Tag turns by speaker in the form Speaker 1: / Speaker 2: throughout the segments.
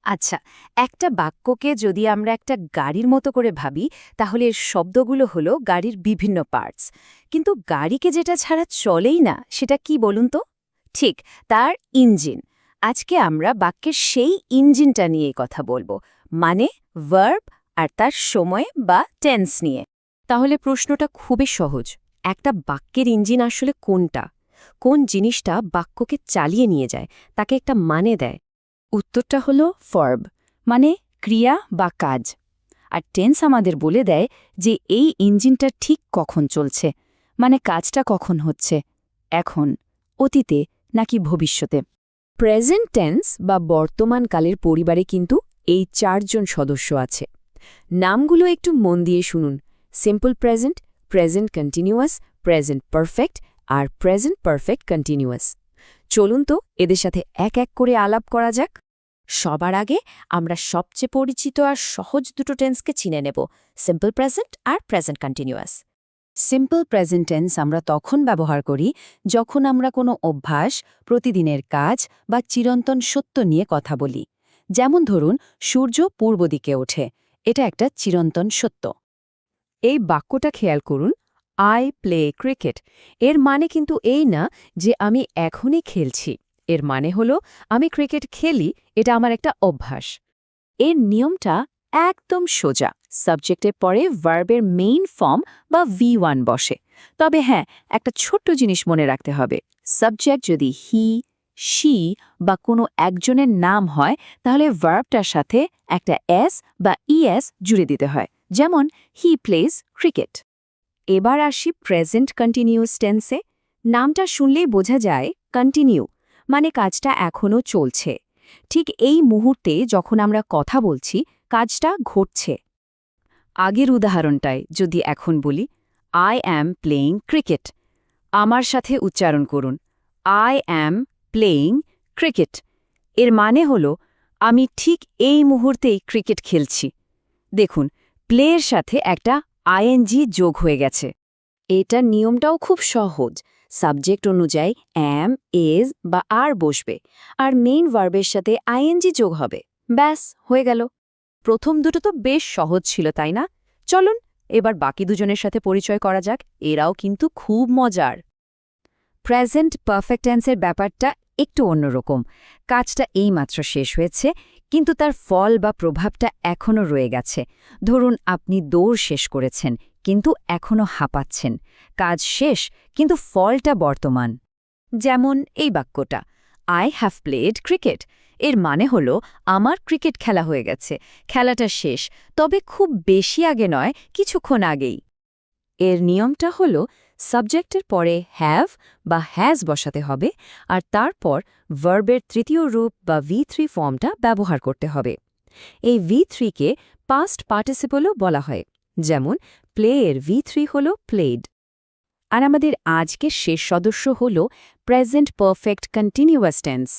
Speaker 1: আচ্ছা, একটা বাক্যকে যদি আমরা একটা গাড়ির মতো করে ভাবি তাহলে এর শব্দগুলো হলো গাড়ির বিভিন্ন পার্টস। কিন্তু গাড়িকে যেটা ছাড়া চলেই না সেটা কি বলুন তো? ঠিক, তার ইঞ্জিন। আজকে আমরা বাক্যের সেই ইঞ্জিনটা নিয়ে কথা বলবো, মানে ভার্ব আর তার সময় বা টেন্স নিয়ে।
Speaker 2: তাহলে প্রশ্নটা খুবই সহজ। একটা বাক্যের ইঞ্জিন আসলে কোনটা? কোন জিনিসটা বাক্যকে চালিয়ে নিয়ে যায়, তাকে একটা মানে দেয়?
Speaker 1: উত্তরটা হলো ভার্ব, মানে ক্রিয়া বা কাজ। আর টেন্স আমাদের বলে দেয় যে এই ইঞ্জিনটা ঠিক কখন চলছে, মানে কাজটা কখন হচ্ছে, এখন, অতীতে নাকি ভবিষ্যতে।
Speaker 2: প্রেজেন্ট টেন্স বা বর্তমানকালের পরিবারে কিন্তু এই 4 জন সদস্য আছে। নামগুলো একটু মন দিয়ে শুনুন। Simple present, present continuous, present perfect আর প্রেজেন্ট পারফেক্ট কন্টিনিউয়াস। চলুন তো এদের সাথে এক এক করে আলাপ করা যাক। সবার আগে আমরা সবচেয়ে পরিচিত আর সহজ দুটো টেন্সকে চিনে নেব, সিম্পল প্রেজেন্ট আর present continuous.
Speaker 1: Simple present tense আমরা তখন ব্যবহার করি যখন আমরা কোনো অভ্যাস, প্রতিদিনের কাজ বা চিরন্তন সত্য নিয়ে কথা বলি। যেমন ধরুন, সূর্য পূর্ব দিকে ওঠে, এটা একটা চিরন্তন সত্য।
Speaker 2: এই বাক্যটা খেয়াল করুন, আই প্লে ক্রিকেট। এর মানে কিন্তু এই না যে আমি এখনই খেলছি। এর মানে হলো আমি ক্রিকেট খেলি, এটা আমার একটা অভ্যাস।
Speaker 1: এর নিয়মটা একদম সোজা। সাবজেক্টের পরে ভার্বের মেইন ফর্ম বা V1 বসে। তবে হ্যাঁ, একটা ছোট্ট জিনিস মনে রাখতে হবে। সাবজেক্ট যদি হি, শি বা কোনো একজনের নাম হয় তাহলে ভার্বটার সাথে একটা এস বা ইএস জুড়ে দিতে হয়, যেমন হি প্লেজ ক্রিকেট। এবার আসি প্রেজেন্ট কন্টিনিউয়াস টেন্সে। নামটা শুনলেই বোঝা যায় কন্টিনিউ, মানে কাজটা এখনও চলছে। ঠিক এই মুহূর্তে যখন আমরা কথা বলছি, কাজটা ঘটছে। আগের উদাহরণটায় যদি এখন বলি, আই অ্যাম প্লেয়িং ক্রিকেট, আমার সাথে উচ্চারণ করুন, আই অ্যাম প্লেয়িং ক্রিকেট। এর মানে হল আমি ঠিক এই মুহূর্তেই ক্রিকেট খেলছি। দেখুন, প্লেয়ের সাথে একটা আইএনজি যোগ হয়ে গেছে। এটার নিয়মটাও খুব সহজ। সাবজেক্ট অনুযায়ী অ্যাম, এজ বা আর বসবে, আর মেইন ভার্বের সাথে আইএনজি যোগ হবে। ব্যাস, হয়ে গেল।
Speaker 2: প্রথম দুটো তো বেশ সহজ ছিল, তাই না? চলুন এবার বাকি দুজনের সাথে পরিচয় করা যাক। এরাও কিন্তু খুব মজার।
Speaker 1: প্রেজেন্ট পারফেক্ট টেন্সের ব্যাপারটা একটু অন্যরকম। কাজটা এইমাত্র শেষ হয়েছে, কিন্তু তার ফল বা প্রভাবটা এখনও রয়ে গেছে। ধরুন, আপনি দৌড় শেষ করেছেন, কিন্তু এখনও হাঁপাচ্ছেন। কাজ শেষ, কিন্তু ফলটা বর্তমান। যেমন এই বাক্যটা, আই হ্যাভ প্লেড ক্রিকেট। এর মানে হল আমার ক্রিকেট খেলা হয়ে গেছে, খেলাটা শেষ, তবে খুব বেশি আগে নয়, কিছুক্ষণ আগেই। এর নিয়মটা হল সাবজেক্টের পরে হ্যাভ বা হ্যাজ বসাতে হবে, আর তারপর ভার্বের তৃতীয় রূপ বা V3 ফর্মটা ব্যবহার করতে হবে। এই V3কে পাস্ট পার্টিসিপলও বলা হয়, যেমন প্লে এর V3 হল প্লেড। আর আমাদের আজকের শেষ সদস্য হল প্রেজেন্ট পারফেক্ট কন্টিনিউয়াস টেন্স।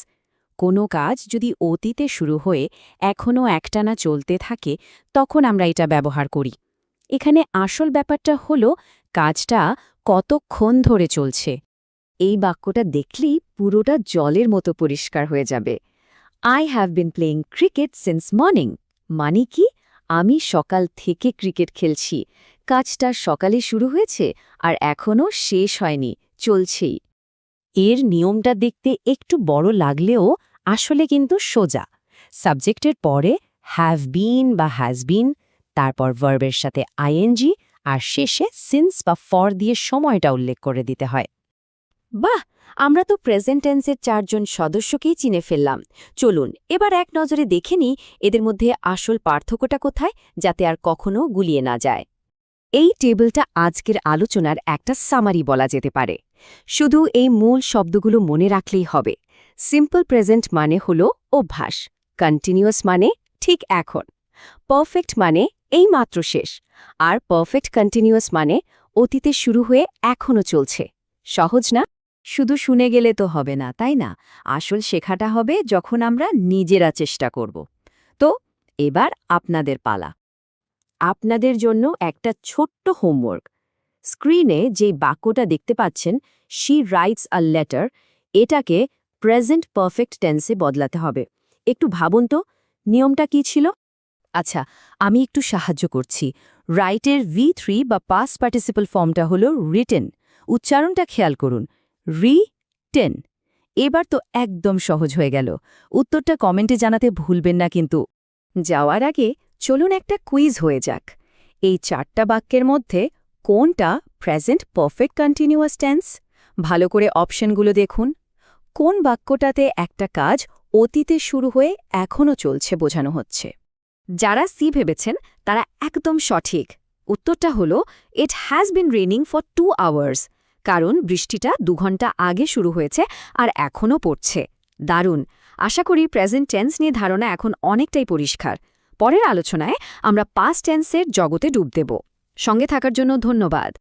Speaker 1: কোনো কাজ যদি অতীতে শুরু হয়ে এখনও একটানা চলতে থাকে, তখন আমরা এটা ব্যবহার করি। এখানে আসল ব্যাপারটা হল কাজটা কতক্ষণ ধরে চলছে। এই বাক্যটা দেখলেই পুরোটা জলের মতো পরিষ্কার হয়ে যাবে। I have been playing cricket since morning, মানে কি আমি সকাল থেকে ক্রিকেট খেলছি। কাজটা সকালে শুরু হয়েছে আর এখনও শেষ হয়নি, চলছেই। এর নিয়মটা দেখতে একটু বড় লাগলেও আসলে কিন্তু সোজা। সাবজেক্টের পরে হ্যাভ বিন বা হ্যাজ বিন, তারপর ভার্বের সাথে আইএনজি, আর শেষে সিন্স বা ফর দিয়ে সময়টা উল্লেখ করে দিতে হয়। বাহ, আমরা তো প্রেজেন্ট টেন্সের 4 জন সদস্যকেই চিনে ফেললাম। চলুন এবার এক নজরে দেখে নিই এদের মধ্যে আসল পার্থক্যটা কোথায়, যাতে আর কখনো গুলিয়ে না যায়। এই টেবিলটা আজকের আলোচনার একটা সামারি বলা যেতে পারে। শুধু এই মূল শব্দগুলো মনে রাখলেই হবে। সিম্পল প্রেজেন্ট মানে হল অভ্যাস, কন্টিনিউয়াস মানে ঠিক এখন, পারফেক্ট মানে এই মাত্র শেষ, আর পারফেক্ট কন্টিনিউয়াস মানে অতীতে শুরু হয়ে এখনও চলছে। সহজ না? শুধু শুনে গেলে তো হবে না, তাই না? আসল শেখাটা হবে যখন আমরা নিজেরা চেষ্টা করব। তো এবার আপনাদের পালা। আপনাদের জন্য একটা ছোট্ট হোমওয়ার্ক। স্ক্রিনে যে বাক্যটা দেখতে পাচ্ছেন, শি রাইটস আ লেটার, এটাকে প্রেজেন্ট পারফেক্ট টেন্সে বদলাতে হবে। একটু ভাবুন তো,
Speaker 2: নিয়মটা কি ছিল? আচ্ছা, আমি একটু সাহায্য করছি। রাইটের V3 বা পাস্ট পার্টিসিপল ফর্মটা হলো রিটেন। উচ্চারণটা খেয়াল করুন, রি-টেন। এবার তো একদম সহজ হয়ে গেল। উত্তরটা কমেন্টে জানাতে ভুলবেন না কিন্তু। যাওয়ার আগে চলুন একটা কুইজ হয়ে যাক। এই 4টা বাক্যের মধ্যে কোনটা প্রেজেন্ট পারফেক্ট কন্টিনিউয়াস টেন্স? ভালো করে অপশনগুলো দেখুন। কোন বাক্যটাতে একটা কাজ অতীতে শুরু হয়ে এখনও চলছে বোঝানো হচ্ছে? যারা সি ভেবেছেন তারা একদম সঠিক। উত্তরটা হলো it has been raining for 2 hours, কারণ বৃষ্টিটা 2 ঘন্টা আগে শুরু হয়েছে আর এখনও পড়ছে। দারুণ! আশা করি প্রেজেন্ট টেন্স নিয়ে ধারণা এখন অনেকটাই পরিষ্কার। পরের আলোচনায় আমরা পাস্ট টেন্সের জগতে ডুব দেব। সঙ্গে থাকার জন্য ধন্যবাদ।